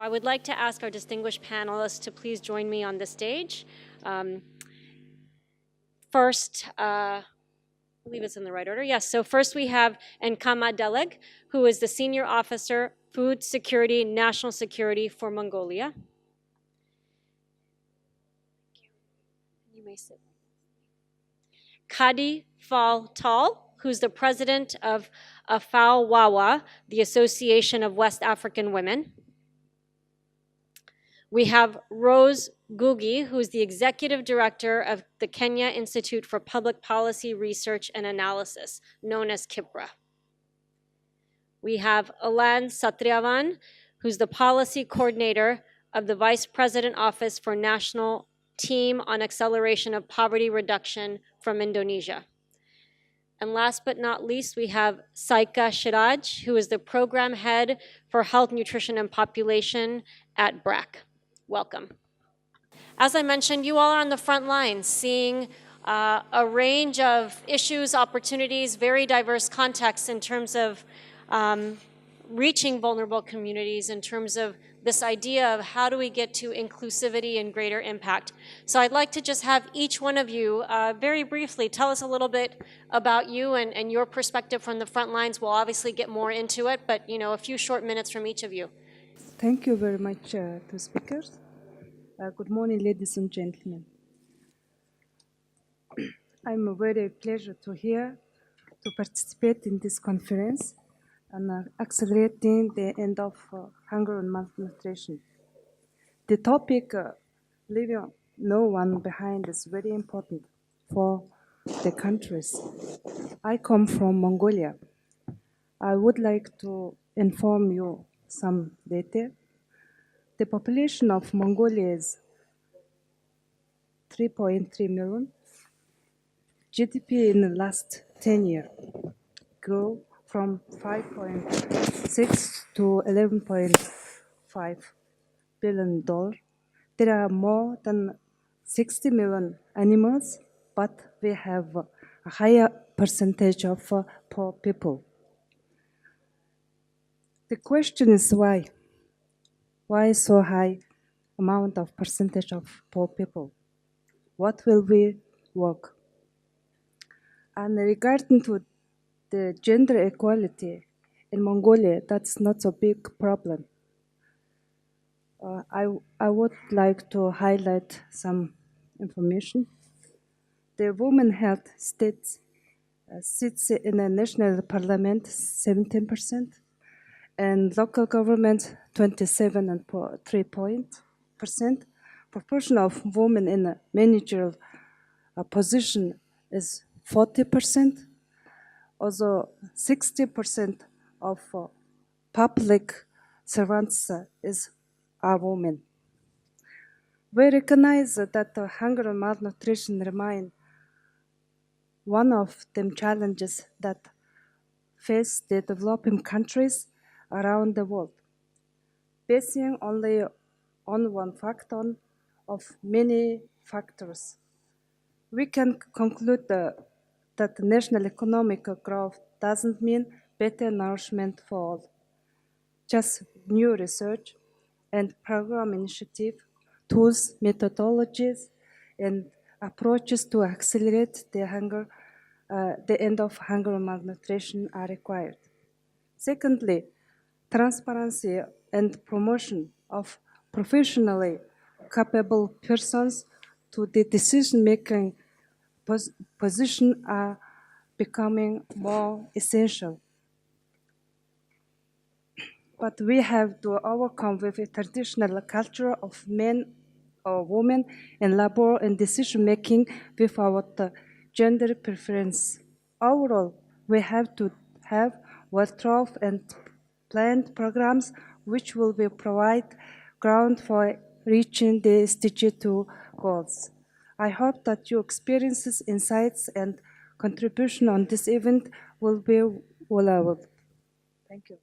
I would like to ask our distinguished panelists to please join me on the stage. First, I believe it's in the right order. Yes, so first we have Enkhmaa Deleg, who is the Senior Officer, Food Security, National Security for Mongolia. You may sit. Kadi Fal Tal, who's the President of IFPRI, the Association of West African Women. We have Rose Gugi, who is the Executive Director of the Kenya Institute for Public Policy Research and Analysis, known as IFPRI. We have Alan Satriavan, who's the Policy Coordinator of the Vice President Office for National Team on Acceleration of Poverty Reduction from Indonesia. And last but not least, we have Saika Shiraj, who is the Program Head for Health, Nutrition, and Population at BRAC. Welcome. As I mentioned, you all are on the front lines, seeing a range of issues, opportunities, very diverse contexts in terms of reaching vulnerable communities, in terms of this idea of how do we get to inclusivity and greater impact. So I'd like to just have each one of you very briefly tell us a little bit about you and your perspective from the front lines. We'll obviously get more into it, but a few short minutes from each of you. Thank you very much to speakers. Good morning, ladies and gentlemen. I'm very pleasure to participate in this conference on accelerating the end of hunger and malnutrition. The topic, leaving no one behind, is very important for the countries. I come from Mongolia. I would like to inform you some data. The population of Mongolia is 3.3 million. GDP in the last 10 years grew from 5.6 to $11.5 billion. There are more than 60 million animals, but we have a higher percentage of poor people. The question is why? Why so high amount of percentage of poor people? What will we work? And regarding to the gender equality in Mongolia, that's not a big problem. I would like to highlight some information. The women health sits in the national parliament 17%, and local government 27.3%. Proportion of women in a managerial position is 40%. Also, 60% of public servants are women. We recognize that hunger and malnutrition remain one of the challenges that face the developing countries around the world. Basing only on one factor of many factors, we can conclude that national economic growth doesn't mean better nourishment for all. Just new research and program initiative, tools, methodologies, and approaches to accelerate the end of hunger and malnutrition are required. Secondly, transparency and promotion of professionally capable persons to the decision-making position are becoming more essential. But we have to overcome with a traditional culture of men or women in labor and decision-making without gender preference. Overall, we have to have well-thought and planned programs which will provide ground for reaching the SDG2 goals. I hope that your experiences, insights, and contribution on this event will be valuable. Thank you.